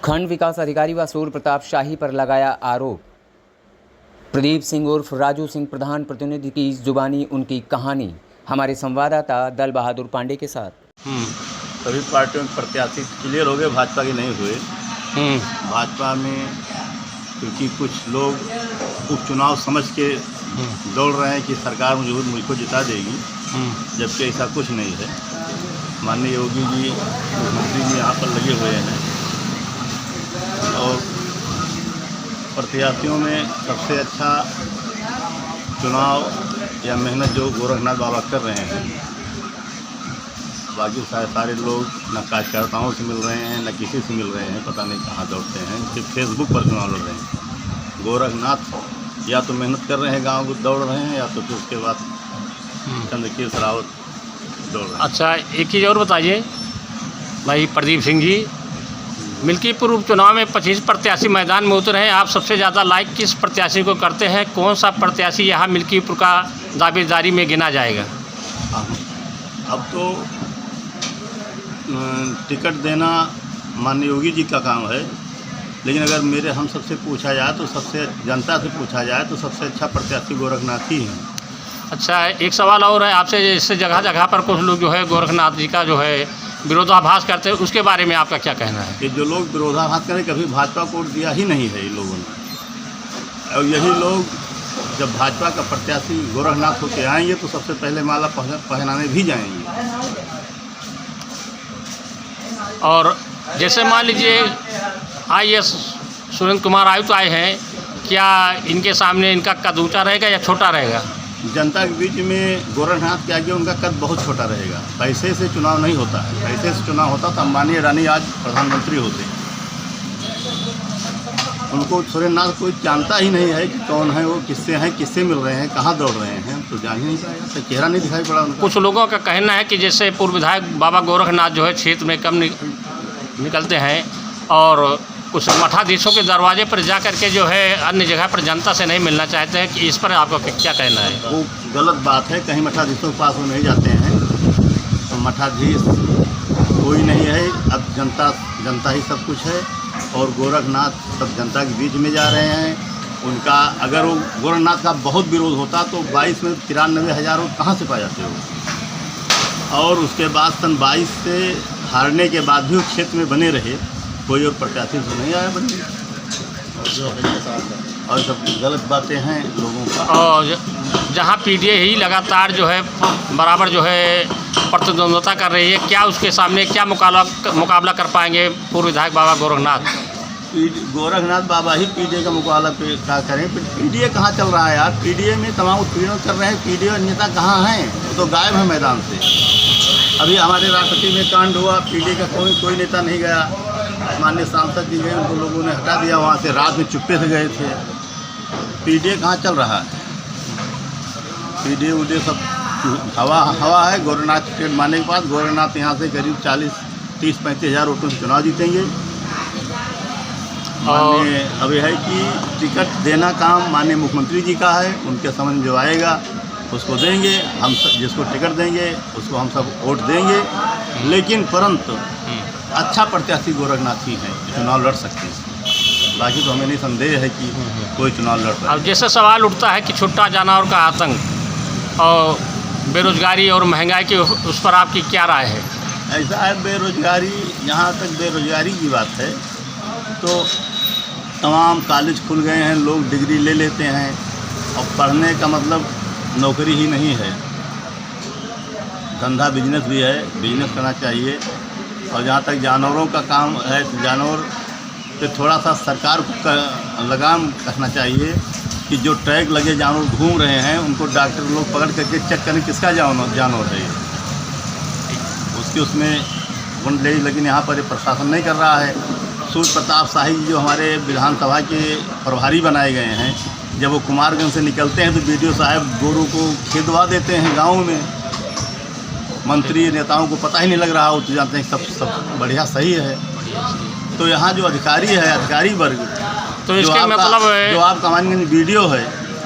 खंड विकास अधिकारी व सूर्य प्रताप शाही पर लगाया आरोप। प्रदीप सिंह उर्फ राजू सिंह प्रधान प्रतिनिधि की जुबानी उनकी कहानी। हमारे संवाददाता दल बहादुर पांडे के साथ। सभी पार्टियों में प्रत्याशी क्लियर हो गए, भाजपा के नहीं हुए। भाजपा में क्योंकि कुछ लोग उपचुनाव समझ के दौड़ रहे हैं कि सरकार मुझको जिता देगी, जबकि ऐसा कुछ नहीं है। माननीय योगी जी मुख्यमंत्री जी यहाँ पर लगे हुए हैं और प्रत्याशियों में सबसे अच्छा चुनाव या मेहनत जो गोरखनाथ बाबा कर रहे हैं। बाकी सारे लोग न कार्यकर्ताओं से मिल रहे हैं, न किसी से मिल रहे हैं, पता नहीं कहाँ दौड़ते हैं, सिर्फ फेसबुक पर चुनाव लड़ रहे हैं। गोरखनाथ या तो मेहनत कर रहे हैं, गांव को दौड़ रहे हैं, या तो फिर उसके बाद चंद्रकीर रावत दौड़ रहे हैं। अच्छा, एक चीज़ और बताइए भाई प्रदीप सिंह जी, मिल्कीपुर उपचुनाव में 25 प्रत्याशी मैदान में उतरे हैं। आप सबसे ज़्यादा लाइक किस प्रत्याशी को करते हैं? कौन सा प्रत्याशी यहाँ मिल्कीपुर का दावेदारी में गिना जाएगा? अब तो टिकट देना माननीय योगी जी का काम है, लेकिन अगर हम सबसे पूछा जाए तो जनता से पूछा जाए तो सबसे अच्छा प्रत्याशी गोरखनाथ ही हैं। अच्छा, एक सवाल और है आपसे। जैसे जगह जगह पर कुछ लोग जो है गोरखनाथ जी का जो है विरोधाभास करते हैं, उसके बारे में आपका क्या कहना है? कि जो लोग विरोधाभास करें, कभी भाजपा को वोट दिया ही नहीं है इन लोगों ने। और यही लोग जब भाजपा का प्रत्याशी गोरखनाथ होकर आएंगे तो सबसे पहले माला पहनाने भी जाएंगे। और जैसे मान लीजिए IAS सुरेंद्र कुमार आयुक्त आए हैं, क्या इनके सामने इनका कद ऊँचा रहेगा या छोटा रहेगा? जनता के बीच में गोरखनाथ के आगे उनका कद बहुत छोटा रहेगा। पैसे से चुनाव नहीं होता है। पैसे से चुनाव होता तो अंबानी रानी आज प्रधानमंत्री होते। उनको सुरेंद्रनाथ कोई जानता ही नहीं है कि कौन है वो, किससे हैं, किससे मिल रहे हैं, कहाँ दौड़ रहे हैं, तो जान ही नहीं पाएगा, तो चेहरा नहीं दिखाई पड़ा उनका। कुछ लोगों का कहना है कि जैसे पूर्व विधायक बाबा गोरखनाथ जो है क्षेत्र में कम निकलते हैं और कुछ मठाधीशों के दरवाजे पर जा कर के जो है अन्य जगह पर जनता से नहीं मिलना चाहते हैं, कि इस पर आपका क्या कहना है? वो गलत बात है। कहीं मठाधीशों के पास वो नहीं जाते हैं, तो मठाधीश कोई नहीं है। अब जनता ही सब कुछ है और गोरखनाथ सब जनता के बीच में जा रहे हैं। उनका अगर वो गोरखनाथ का बहुत विरोध होता तो 22 में 93,000 वोट कहाँ से पा जाते हो। और उसके बाद सन 22 से हारने के बाद भी वो क्षेत्र में बने रहे, कोई और प्रत्याशी तो नहीं आया बनने। और सब गलत बातें हैं लोगों का। और जहाँ PDA ही लगातार जो है बराबर जो है प्रतिद्वंद्विता कर रही है, क्या उसके सामने क्या मुकाबला कर पाएंगे पूर्व विधायक बाबा गोरखनाथ? गोरखनाथ बाबा ही PDA का मुकाबला क्या करें? PDA कहाँ चल रहा है यार? PDA में तमाम उत्पीड़न कर रहे हैं। PDA नेता कहाँ हैं? वो तो गायब है मैदान से। अभी हमारे राष्ट्रपति में कांड हुआ, PDA का कोई नेता नहीं गया। माननीय सांसद जी गए, उनको लोगों ने हटा दिया वहाँ से, रात में चुप्पे से गए थे। PDA कहाँ चल रहा है? PDA सब हवा है। गोरखनाथ टिकट मारने के बाद गोरखनाथ यहाँ से करीब 30-35 हज़ार वोटों से चुनाव जीतेंगे। माननीय अभी है कि टिकट देना काम माननीय मुख्यमंत्री जी का है। उनके समझ में जो आएगा उसको देंगे। हम जिसको टिकट देंगे उसको हम सब वोट देंगे, लेकिन परंतु अच्छा प्रत्याशी गोरखनाथ ही हैं, चुनाव लड़ सकते हैं। बाकी तो हमें नहीं संदेह है कि कोई चुनाव लड़ सकता है। अब जैसे सवाल उठता है कि छुट्टा जानवर का आतंक और बेरोजगारी और महंगाई की, उस पर आपकी क्या राय है? ऐसा है, बेरोजगारी, यहाँ तक बेरोजगारी की बात है तो तमाम कॉलेज खुल गए हैं, लोग डिग्री ले लेते हैं और पढ़ने का मतलब नौकरी ही नहीं है। धंधा बिजनेस भी है, बिजनेस करना चाहिए। और जहाँ तक जानवरों का काम है तो जानवर पे थोड़ा सा सरकार को लगाम रखना चाहिए कि जो ट्रैक लगे जानवर घूम रहे हैं उनको डॉक्टर लोग पकड़ करके चेक करें किसका जानवर है उसमें वन ले। लेकिन यहाँ पर प्रशासन नहीं कर रहा है। सूर्य प्रताप शाही जो हमारे विधानसभा के प्रभारी बनाए गए हैं, जब वो कुमारगंज से निकलते हैं तो BDO साहब गोरू को खेदवा देते हैं गाँव में। मंत्री नेताओं को पता ही नहीं लग रहा, वो तो जानते हैं सब बढ़िया सही है। तो यहाँ जो अधिकारी है, अधिकारी वर्ग, तो इसके मतलब जो आपका माननीय BDO है,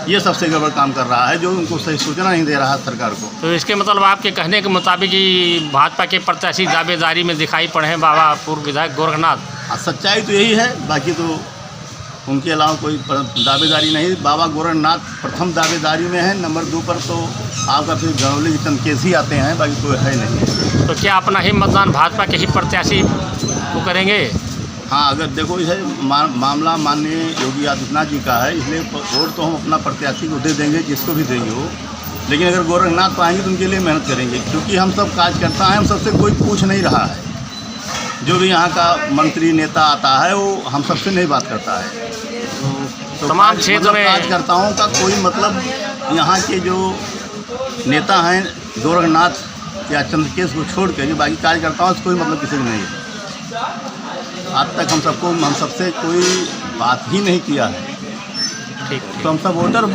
ये सबसे गड़बड़ काम कर रहा है, जो उनको सही सूचना नहीं दे रहा है सरकार को। तो इसके मतलब आपके कहने के मुताबिक ही भाजपा के प्रत्याशी दावेदारी में दिखाई पड़े हैं बाबा पूर्व विधायक गोरखनाथ। सच्चाई तो यही है, बाकी तो उनके अलावा कोई दावेदारी नहीं। बाबा गोरखनाथ प्रथम दावेदारी में है, नंबर 2 पर तो आपका फिर गणौली जी चंदकेश ही आते हैं, बाकी कोई है नहीं। तो क्या अपना ही मतदान भाजपा के ही प्रत्याशी को करेंगे? हाँ, अगर देखो यह मामला माननीय योगी आदित्यनाथ जी का है, इसलिए वोट तो हम अपना प्रत्याशी को दे देंगे, जिसको भी देंगे वो। लेकिन अगर गोरखनाथ पाएंगे तो उनके लिए मेहनत करेंगे, क्योंकि हम सब कार्यकर्ता हैं, हम सबसे कोई पूछ नहीं रहा है। जो भी यहाँ का मंत्री नेता आता है वो हम सबसे नहीं बात करता है। तो तमाम क्षेत्र में कार्यकर्ताओं का कोई मतलब यहाँ के जो नेता हैं गोरखनाथ या चंद्रकेश को छोड़ के, बाकी कार्यकर्ताओं से कोई मतलब किसी को नहीं है। आज तक हम सबसे कोई बात ही नहीं किया है। ठीक। तो हम सब वोटर